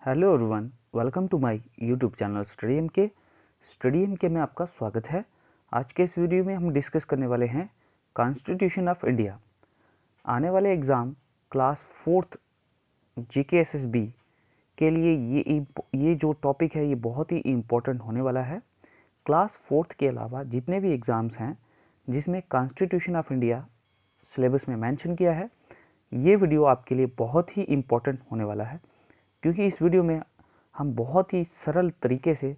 Hello everyone, welcome to my YouTube channel study M K में आपका स्वागत है। आज के इस वीडियो में हम डिस्कस करने वाले हैं कॉन्स्टिट्यूशन ऑफ इंडिया। आने वाले एग्ज़ाम क्लास 4th GKSSB के लिए ये जो टॉपिक है ये बहुत ही इम्पोर्टेंट होने वाला है। क्लास 4th के अलावा जितने भी एग्ज़ाम्स हैं जिसमें कॉन्स्टिट्यूशन ऑफ इंडिया सिलेबस में मेंशन किया है, ये वीडियो आपके लिए बहुत ही इम्पोर्टेंट होने वाला है, क्योंकि इस वीडियो में हम बहुत ही सरल तरीके से,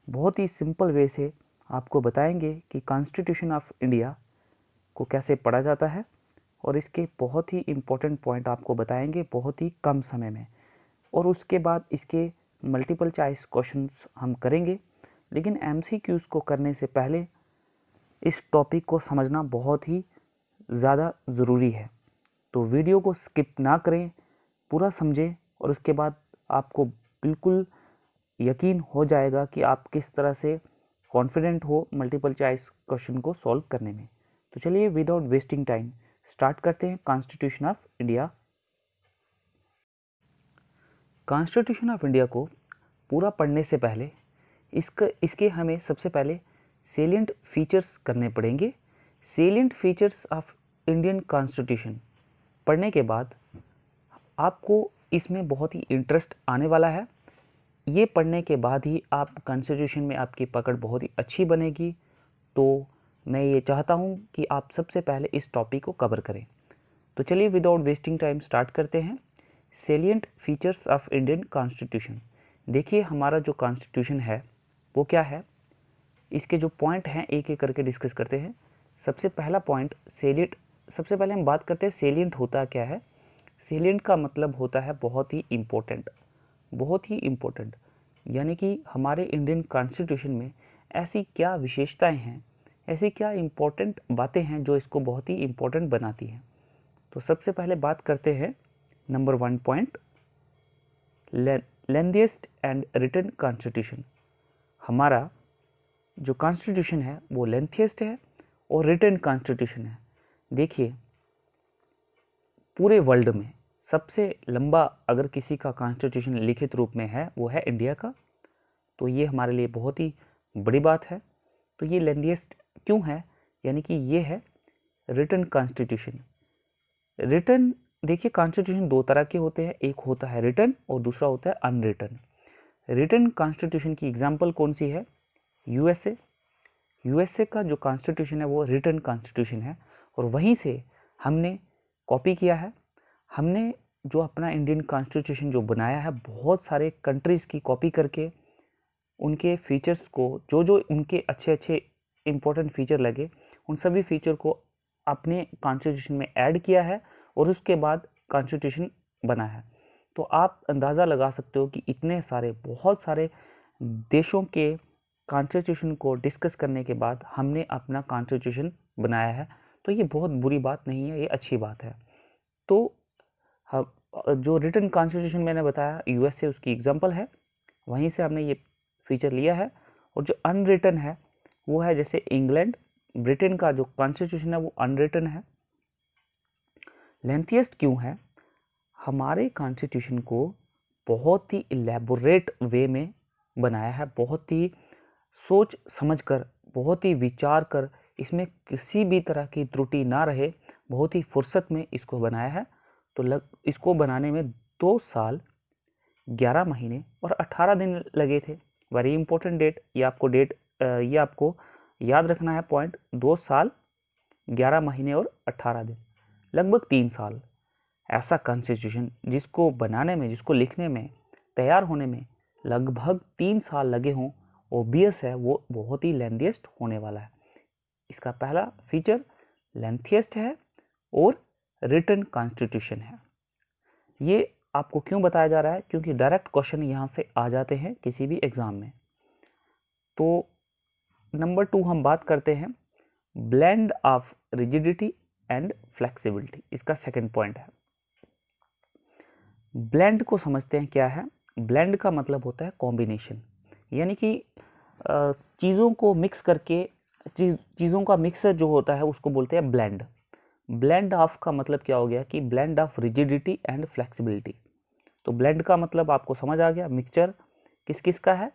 बहुत ही सिंपल वे से आपको बताएंगे कि कॉन्स्टिट्यूशन ऑफ इंडिया को कैसे पढ़ा जाता है और इसके बहुत ही इम्पोर्टेंट पॉइंट आपको बताएंगे बहुत ही कम समय में। और उसके बाद इसके मल्टीपल चॉइस क्वेश्चंस हम करेंगे, लेकिन MCQs को करने से पहले इस टॉपिक को समझना बहुत ही ज़्यादा ज़रूरी है। तो वीडियो को स्किप ना करें, पूरा समझें और उसके बाद आपको बिल्कुल यकीन हो जाएगा कि आप किस तरह से कॉन्फिडेंट हो मल्टीपल चॉइस क्वेश्चन को सॉल्व करने में। तो चलिए विदाउट वेस्टिंग टाइम स्टार्ट करते हैं constitution of India. Constitution of India को पूरा पढ़ने से पहले इसके हमें सबसे पहले सेलिएंट फीचर्स करने पड़ेंगे। Salient features of Indian constitution पढ़ने के बाद आपको इसमें बहुत ही इंटरेस्ट आने वाला है। ये पढ़ने के बाद ही आप कॉन्स्टिट्यूशन में आपकी पकड़ बहुत ही अच्छी बनेगी। तो मैं ये चाहता हूँ कि आप सबसे पहले इस टॉपिक को कवर करें। तो चलिए विदाउट वेस्टिंग टाइम स्टार्ट करते हैं। Salient features of Indian constitution. देखिए हमारा जो कॉन्स्टिट्यूशन है वो क्या है, इसके जो पॉइंट हैं एक एक करके डिस्कस करते हैं। सबसे पहला पॉइंट सेलिएंट। सबसे पहले हम बात करते हैं सेलिएंट होता क्या है। सेलिएंट का मतलब होता है बहुत ही इम्पोर्टेंट, बहुत ही इम्पोर्टेंट। यानी कि हमारे इंडियन कॉन्स्टिट्यूशन में ऐसी क्या विशेषताएं हैं, ऐसी क्या इम्पोर्टेंट बातें हैं जो इसको बहुत ही इम्पोर्टेंट बनाती हैं। तो सबसे पहले बात करते हैं number 1 point, lengthiest and written constitution. हमारा जो कॉन्स्टिट्यूशन है वो लेंथीएस्ट है और रिटन कॉन्स्टिट्यूशन है। देखिए पूरे वर्ल्ड में सबसे लंबा अगर किसी का कॉन्स्टिट्यूशन लिखित रूप में है वो है इंडिया का। तो ये हमारे लिए बहुत ही बड़ी बात है। तो ये लेंथीएस्ट क्यों है, यानी कि ये है रिटन कॉन्स्टिट्यूशन। रिटन, देखिए कॉन्स्टिट्यूशन दो तरह के होते हैं, एक होता है रिटन और दूसरा होता है अनरिटन। रिटन कॉन्स्टिट्यूशन की एग्जांपल कौन सी है? यूएसए। यूएसए का जो कॉन्स्टिट्यूशन है वो रिटन कॉन्स्टिट्यूशन है और वहीं से हमने कॉपी किया है। हमने जो अपना इंडियन कॉन्स्टिट्यूशन जो बनाया है बहुत सारे कंट्रीज़ की कॉपी करके उनके फीचर्स को, जो जो उनके अच्छे अच्छे इंपॉर्टेंट फीचर लगे उन सभी फीचर को अपने कॉन्स्टिट्यूशन में ऐड किया है और उसके बाद कॉन्स्टिट्यूशन बना है। तो आप अंदाज़ा लगा सकते हो कि इतने सारे, बहुत सारे देशों के कॉन्स्टिट्यूशन को डिस्कस करने के बाद हमने अपना कॉन्स्टिट्यूशन बनाया है। तो ये बहुत बुरी बात नहीं है, ये अच्छी बात है। तो जो रिटन कॉन्स्टिट्यूशन मैंने बताया यूएसए उसकी एग्जांपल है, वहीं से हमने ये फीचर लिया है। और जो अनरिटन है वो है जैसे इंग्लैंड, ब्रिटेन का जो कॉन्स्टिट्यूशन है वो अनरिटन है। लेंथीएस्ट क्यों है? हमारे कॉन्स्टिट्यूशन को बहुत ही इलेबोरेट वे में बनाया है, बहुत ही सोच समझकर, बहुत ही विचार कर, इसमें किसी भी तरह की त्रुटि ना रहे, बहुत ही फुर्सत में इसको बनाया है। तो इसको बनाने में 2 साल 11 महीने और 18 दिन लगे थे। वेरी इंपॉर्टेंट डेट, ये आपको याद रखना है पॉइंट। 2 साल 11 महीने और 18 दिन, लगभग 3 साल। ऐसा कॉन्स्टिट्यूशन जिसको बनाने में, जिसको लिखने में, तैयार होने में लगभग 3 साल लगे हों, ओबियस है वो बहुत ही लेंथीएस्ट होने वाला है। इसका पहला फीचर लेंथीएस्ट है और रिटन कॉन्स्टिट्यूशन है। ये आपको क्यों बताया जा रहा है? क्योंकि डायरेक्ट क्वेश्चन यहाँ से आ जाते हैं किसी भी एग्जाम में। तो नंबर 2 हम बात करते हैं blend of rigidity and flexibility. इसका सेकंड पॉइंट है। ब्लेंड को समझते हैं क्या है। ब्लेंड का मतलब होता है कॉम्बिनेशन, यानी कि चीज़ों को मिक्स करके, चीज़ों का मिक्सर जो होता है उसको बोलते हैं ब्लेंड। ब्लेंड ऑफ का मतलब क्या हो गया कि blend of rigidity and flexibility. तो ब्लेंड का मतलब आपको समझ आ गया, मिक्सचर किस किस का है,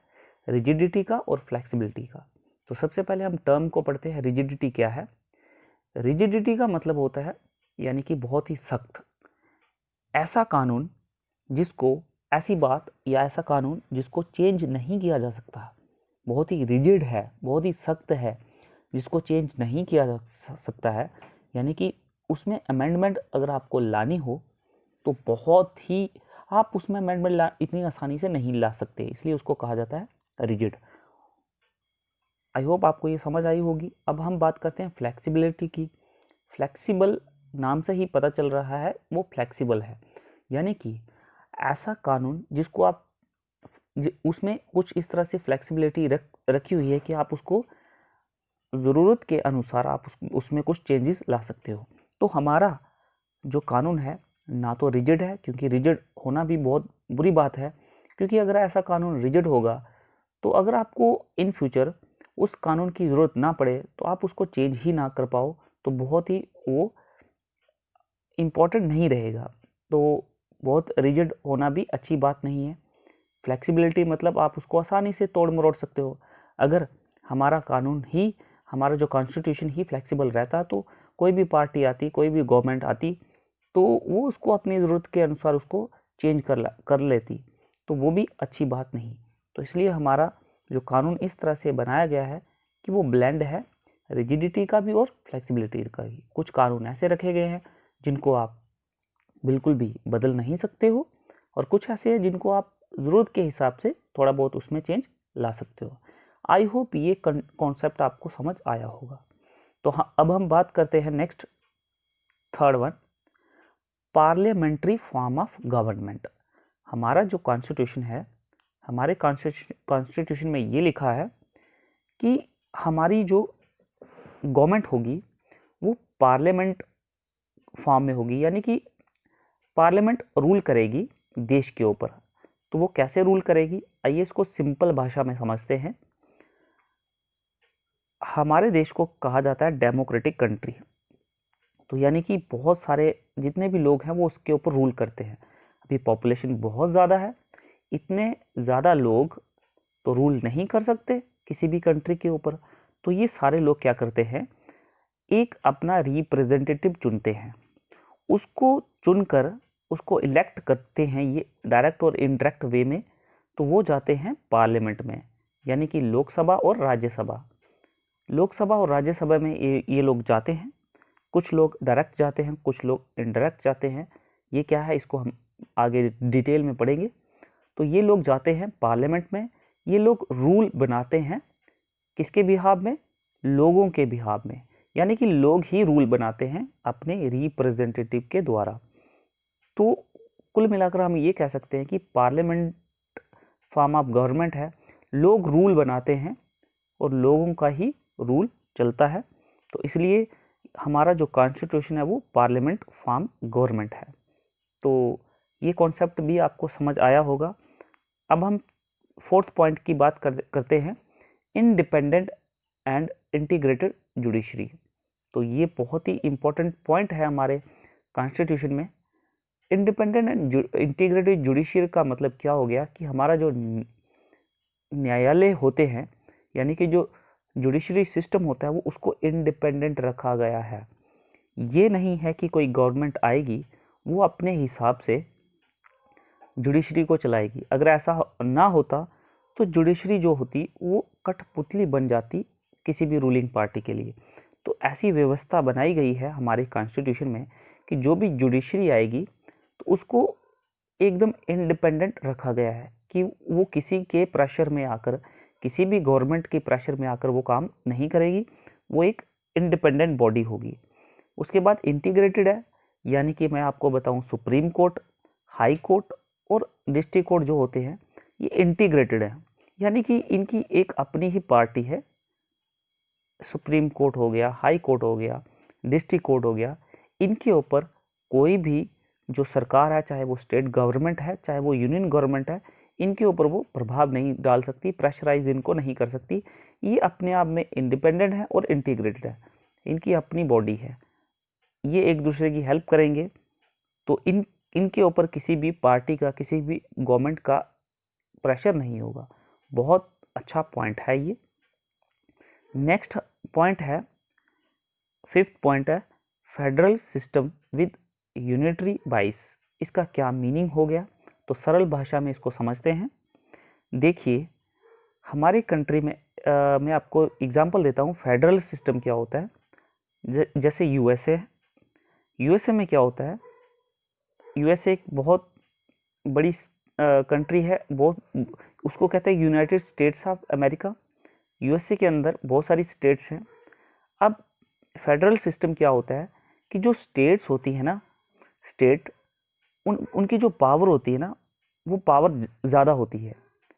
रिजिडिटी का और फ्लेक्सिबिलिटी का। तो सबसे पहले हम टर्म को पढ़ते हैं, रिजिडिटी क्या है। रिजिडिटी का मतलब होता है यानी कि बहुत ही सख्त, ऐसा कानून जिसको, ऐसी बात या ऐसा कानून जिसको चेंज नहीं किया जा सकता, बहुत ही रिजिड है, बहुत ही सख्त है, जिसको चेंज नहीं किया जा सकता है, यानी कि उसमें अमेंडमेंट अगर आपको लानी हो तो बहुत ही, आप उसमें अमेंडमेंट इतनी आसानी से नहीं ला सकते, इसलिए उसको कहा जाता है रिजिड। आई होप आपको ये समझ आई होगी। अब हम बात करते हैं फ्लेक्सिबिलिटी की। फ्लेक्सिबल नाम से ही पता चल रहा है वो फ्लेक्सिबल है, यानी कि ऐसा कानून जिसको आप उसमें कुछ इस तरह से फ्लेक्सिबिलिटी रखी हुई है कि आप उसको ज़रूरत के अनुसार आप उसमें कुछ चेंजेस ला सकते हो। तो हमारा जो कानून है ना तो रिजिड है, क्योंकि रिजिड होना भी बहुत बुरी बात है, क्योंकि अगर ऐसा कानून रिजिड होगा तो अगर आपको इन फ्यूचर उस कानून की ज़रूरत ना पड़े तो आप उसको चेंज ही ना कर पाओ, तो बहुत ही वो इम्पोर्टेंट नहीं रहेगा। तो बहुत रिजिड होना भी अच्छी बात नहीं है। फ्लेक्सिबिलिटी मतलब आप उसको आसानी से तोड़ मरोड़ सकते हो। अगर हमारा कानून ही, हमारा जो कॉन्स्टिट्यूशन ही फ्लेक्सिबल रहता तो कोई भी पार्टी आती, कोई भी गवर्नमेंट आती, तो वो उसको अपनी ज़रूरत के अनुसार उसको चेंज कर लेती, तो वो भी अच्छी बात नहीं। तो इसलिए हमारा जो कानून इस तरह से बनाया गया है कि वो ब्लेंड है, रिजिडिटी का भी और फ्लेक्सिबिलिटी का भी। कुछ कानून ऐसे रखे गए हैं जिनको आप बिल्कुल भी बदल नहीं सकते हो, और कुछ ऐसे हैं जिनको आप ज़रूरत के हिसाब से थोड़ा बहुत उसमें चेंज ला सकते हो। आई होप ये कॉन्सेप्ट आपको समझ आया होगा। तो हाँ, अब हम बात करते हैं next, third one, parliamentary form of government. हमारा जो कॉन्स्टिट्यूशन है, हमारे कॉन्स्टिट्यूशन में ये लिखा है कि हमारी जो गवर्नमेंट होगी वो पार्लियामेंट फॉर्म में होगी, यानी कि पार्लियामेंट रूल करेगी देश के ऊपर। तो वो कैसे रूल करेगी, आइए इसको सिंपल भाषा में समझते हैं। हमारे देश को कहा जाता है डेमोक्रेटिक कंट्री, तो यानी कि बहुत सारे जितने भी लोग हैं वो उसके ऊपर रूल करते हैं। अभी पॉपुलेशन बहुत ज़्यादा है, इतने ज़्यादा लोग तो रूल नहीं कर सकते किसी भी कंट्री के ऊपर, तो ये सारे लोग क्या करते हैं, एक अपना रिप्रेजेंटेटिव चुनते हैं, उसको चुनकर उसको इलेक्ट करते हैं, ये डायरेक्ट और इनडायरेक्ट वे में। तो वो जाते हैं पार्लियामेंट में, यानी कि लोकसभा और राज्यसभा। लोकसभा और राज्यसभा में ये लोग जाते हैं, कुछ लोग डायरेक्ट जाते हैं, कुछ लोग इनडायरेक्ट जाते हैं। ये क्या है इसको हम आगे डिटेल में पढ़ेंगे। तो ये लोग जाते हैं पार्लियामेंट में, ये लोग रूल बनाते हैं किसके बिहाफ में, लोगों के बिहाफ में, यानी कि लोग ही रूल बनाते हैं अपने रिप्रेजेंटेटिव के द्वारा। तो कुल मिलाकर हम ये कह सकते हैं कि पार्लियामेंट फॉर्म ऑफ गवर्नमेंट है, लोग रूल बनाते हैं और लोगों का ही रूल चलता है। तो इसलिए हमारा जो कॉन्स्टिट्यूशन है वो पार्लियामेंट फॉर्म गवर्नमेंट है। तो ये कॉन्सेप्ट भी आपको समझ आया होगा। अब हम फोर्थ पॉइंट की बात करते हैं, इंडिपेंडेंट एंड इंटीग्रेटेड जुडिशरी। तो ये बहुत ही इंपॉर्टेंट पॉइंट है हमारे कॉन्स्टिट्यूशन में। इंडिपेंडेंट एंड इंटीग्रेटेड जुडिशरी का मतलब क्या हो गया कि हमारा जो न्यायालय होते हैं, यानी कि जो जुडिशरी सिस्टम होता है वो उसको इंडिपेंडेंट रखा गया है। ये नहीं है कि कोई गवर्नमेंट आएगी वो अपने हिसाब से जुडिशरी को चलाएगी। अगर ऐसा ना होता तो जुडिशरी जो होती वो कठपुतली बन जाती किसी भी रूलिंग पार्टी के लिए। तो ऐसी व्यवस्था बनाई गई है हमारे कॉन्स्टिट्यूशन में कि जो भी जुडिशरी आएगी तो उसको एकदम इंडिपेंडेंट रखा गया है कि वो किसी के प्रेशर में आकर, किसी भी गवर्नमेंट के प्रेशर में आकर वो काम नहीं करेगी, वो एक इंडिपेंडेंट बॉडी होगी। उसके बाद इंटीग्रेटेड है, यानी कि मैं आपको बताऊं सुप्रीम कोर्ट, हाई कोर्ट और डिस्ट्रिक्ट कोर्ट जो होते हैं ये इंटीग्रेटेड है, यानी कि इनकी एक अपनी ही पार्टी है। सुप्रीम कोर्ट हो गया, हाई कोर्ट हो गया, डिस्ट्रिक्ट कोर्ट हो गया, इनके ऊपर कोई भी जो सरकार है, चाहे वो स्टेट गवर्नमेंट है चाहे वो यूनियन गवर्नमेंट है, इनके ऊपर वो प्रभाव नहीं डाल सकती, प्रेशराइज इनको नहीं कर सकती। ये अपने आप में इंडिपेंडेंट है और इंटीग्रेटेड है, इनकी अपनी बॉडी है, ये एक दूसरे की हेल्प करेंगे। तो इन इनके ऊपर किसी भी पार्टी का, किसी भी गवर्नमेंट का प्रेशर नहीं होगा। बहुत अच्छा पॉइंट है ये। नेक्स्ट पॉइंट है, फिफ्थ पॉइंट है फेडरल सिस्टम विद यूनिटरी बाइस। इसका क्या मीनिंग हो गया, तो सरल भाषा में इसको समझते हैं। देखिए, हमारी कंट्री में मैं आपको एग्जांपल देता हूँ फेडरल सिस्टम क्या होता है। जैसे यूएसए है, यूएसए में क्या होता है, यूएसए एक बहुत बड़ी कंट्री है, बहुत, उसको कहते हैं United states of America. USA के अंदर बहुत सारी स्टेट्स हैं। अब फेडरल सिस्टम क्या होता है कि जो स्टेट्स होती है ना, स्टेट उनकी जो पावर होती है ना, वो पावर ज़्यादा होती है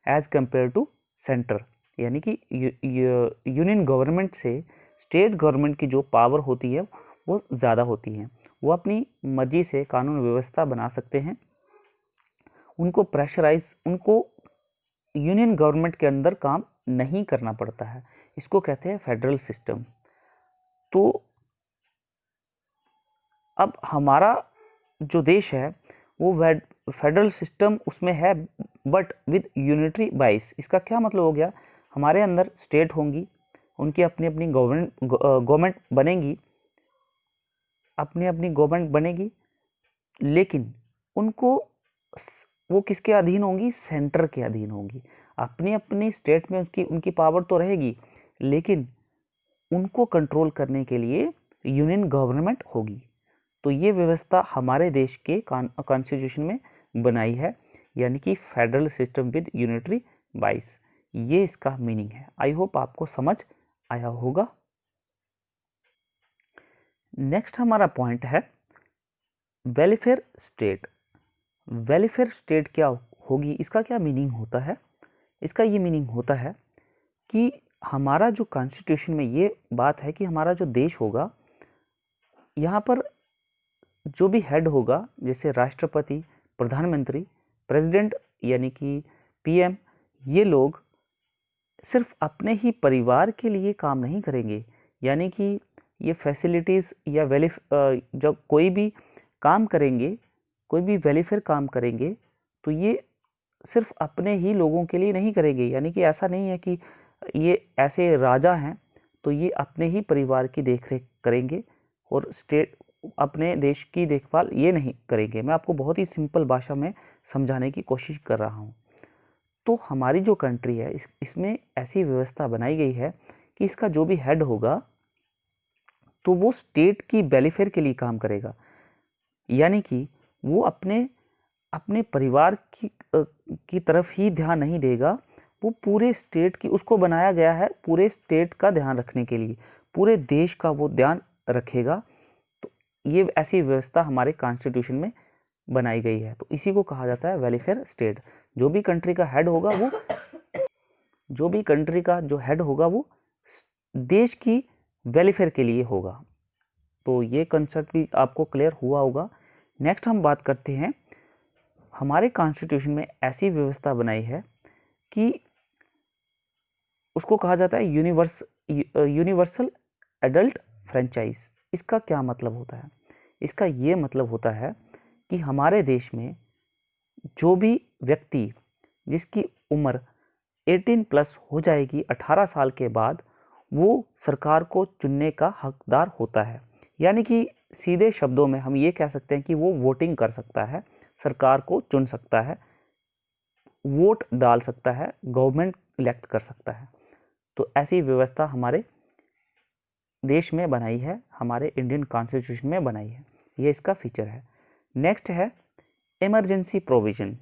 एज कंपेयर टू सेंटर। यानी कि यूनियन गवर्नमेंट से स्टेट गवर्नमेंट की जो पावर होती है वो ज़्यादा होती है। वो अपनी मर्जी से कानून व्यवस्था बना सकते हैं। उनको प्रेशराइज, उनको यूनियन गवर्नमेंट के अंदर काम नहीं करना पड़ता है। इसको कहते हैं फेडरल सिस्टम। तो अब हमारा जो देश है वो फेडरल सिस्टम उसमें है, बट विद यूनिटरी बाइस। इसका क्या मतलब हो गया, हमारे अंदर स्टेट होंगी, उनकी अपनी अपनी गवर्नमेंट बनेगी, अपनी अपनी गवर्नमेंट बनेगी, लेकिन उनको वो किसके अधीन होंगी, सेंटर के अधीन होंगी। अपनी अपनी स्टेट में उसकी उनकी पावर तो रहेगी, लेकिन उनको कंट्रोल करने के लिए यूनियन गवर्नमेंट होगी। तो ये व्यवस्था हमारे देश के कॉन्स्टिट्यूशन में बनाई है, यानी कि फेडरल सिस्टम विद यूनिटरी बाइस। ये इसका मीनिंग है। आई होप आपको समझ आया होगा। नेक्स्ट हमारा पॉइंट है वेलफेयर स्टेट। वेलफेयर स्टेट क्या होगी, इसका क्या मीनिंग होता है। इसका ये मीनिंग होता है कि हमारा जो कॉन्स्टिट्यूशन में ये बात है कि हमारा जो देश होगा, यहाँ पर जो भी हेड होगा, जैसे राष्ट्रपति, प्रधानमंत्री, प्रेसिडेंट यानी कि पीएम, ये लोग सिर्फ अपने ही परिवार के लिए काम नहीं करेंगे। यानी कि ये फैसिलिटीज़ या जब कोई भी काम करेंगे, कोई भी वेलफेयर काम करेंगे, तो ये सिर्फ अपने ही लोगों के लिए नहीं करेंगे। यानी कि ऐसा नहीं है कि ये ऐसे राजा हैं तो ये अपने ही परिवार की देखरेख करेंगे और स्टेट अपने देश की देखभाल ये नहीं करेंगे। मैं आपको बहुत ही सिंपल भाषा में समझाने की कोशिश कर रहा हूँ। तो हमारी जो कंट्री है इसमें ऐसी व्यवस्था बनाई गई है कि इसका जो भी हेड होगा तो वो स्टेट की वेलफेयर के लिए काम करेगा। यानी कि वो अपने अपने परिवार की तरफ ही ध्यान नहीं देगा, वो पूरे स्टेट की, उसको बनाया गया है पूरे स्टेट का ध्यान रखने के लिए, पूरे देश का वो ध्यान रखेगा। तो ये ऐसी व्यवस्था हमारे कॉन्स्टिट्यूशन में बनाई गई है। तो इसी को कहा जाता है वेलफेयर स्टेट। जो भी कंट्री का हेड होगा वो जो भी कंट्री का जो हेड होगा वो देश की वेलफेयर के लिए होगा। तो ये कंसेप्ट भी आपको क्लियर हुआ होगा। नेक्स्ट हम बात करते हैं, हमारे कॉन्स्टिट्यूशन में ऐसी व्यवस्था बनाई है कि उसको कहा जाता है यूनिवर्सल एडल्ट फ्रेंचाइज। इसका क्या मतलब होता है, इसका ये मतलब होता है कि हमारे देश में जो भी व्यक्ति जिसकी उम्र 18 प्लस हो जाएगी 18 साल के बाद, वो सरकार को चुनने का हकदार होता है। यानी कि सीधे शब्दों में हम ये कह सकते हैं कि वो वोटिंग कर सकता है, सरकार को चुन सकता है, वोट डाल सकता है, गवर्नमेंट इलेक्ट कर सकता है। तो ऐसी व्यवस्था हमारे देश में बनाई है, हमारे इंडियन कॉन्स्टिट्यूशन में बनाई है। ये इसका फीचर है। नेक्स्ट है इमरजेंसी प्रोविजन।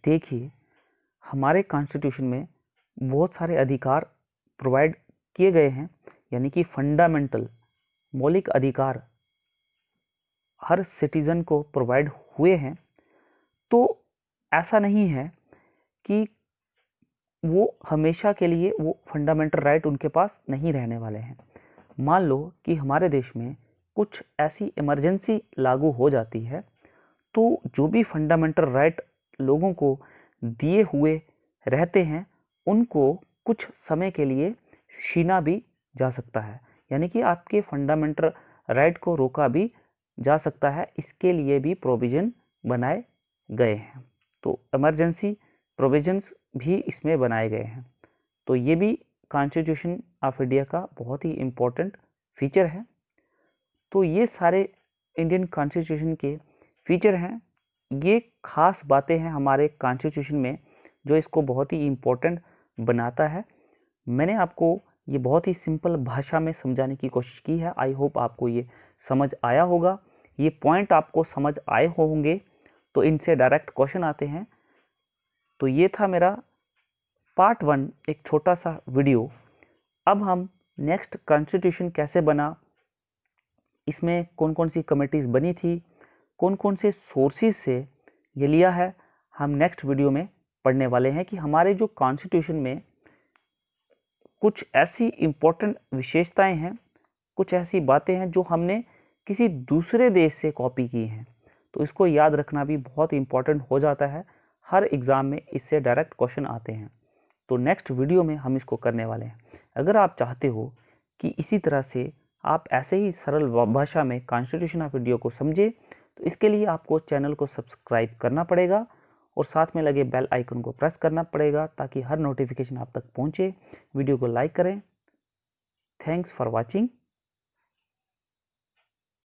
देखिए, हमारे कॉन्स्टिट्यूशन में बहुत सारे अधिकार प्रोवाइड किए गए हैं, यानी कि फंडामेंटल मौलिक अधिकार हर सिटीजन को प्रोवाइड हुए हैं। तो ऐसा नहीं है कि वो हमेशा के लिए वो फंडामेंटल राइट उनके पास नहीं रहने वाले हैं। मान लो कि हमारे देश में कुछ ऐसी इमरजेंसी लागू हो जाती है, तो जो भी फंडामेंटल राइट लोगों को दिए हुए रहते हैं उनको कुछ समय के लिए छीना भी जा सकता है। यानी कि आपके फंडामेंटल राइट को रोका भी जा सकता है, इसके लिए भी प्रोविज़न बनाए गए हैं। तो इमरजेंसी प्रोविजंस भी इसमें बनाए गए हैं। तो ये भी कॉन्स्टिट्यूशन ऑफ इंडिया का बहुत ही इम्पोर्टेंट फीचर है। तो ये सारे इंडियन कॉन्स्टिट्यूशन के फीचर हैं, ये खास बातें हैं हमारे कॉन्स्टिट्यूशन में जो इसको बहुत ही इम्पोर्टेंट बनाता है। मैंने आपको ये बहुत ही सिंपल भाषा में समझाने की कोशिश की है। आई होप आपको ये समझ आया होगा, ये पॉइंट आपको समझ आए होंगे। तो इनसे डायरेक्ट क्वेश्चन आते हैं। तो ये था मेरा पार्ट 1, एक छोटा सा वीडियो। अब हम नेक्स्ट कॉन्स्टिट्यूशन कैसे बना, इसमें कौन कौन सी कमेटीज़ बनी थी, कौन कौन से सोर्सेज से ये लिया है, हम नेक्स्ट वीडियो में पढ़ने वाले हैं कि हमारे जो कॉन्स्टिट्यूशन में कुछ ऐसी इम्पोर्टेंट विशेषताएं हैं, कुछ ऐसी बातें हैं जो हमने किसी दूसरे देश से कॉपी की हैं। तो इसको याद रखना भी बहुत इम्पोर्टेंट हो जाता है, हर एग्ज़ाम में इससे डायरेक्ट क्वेश्चन आते हैं। तो नेक्स्ट वीडियो में हम इसको करने वाले हैं। अगर आप चाहते हो कि इसी तरह से आप ऐसे ही सरल भाषा में कॉन्स्टिट्यूशन ऑफ इंडिया को समझे, तो इसके लिए आपको चैनल को सब्सक्राइब करना पड़ेगा और साथ में लगे बेल आइकन को प्रेस करना पड़ेगा ताकि हर नोटिफिकेशन आप तक पहुंचे। वीडियो को लाइक करें। Thanks for watching.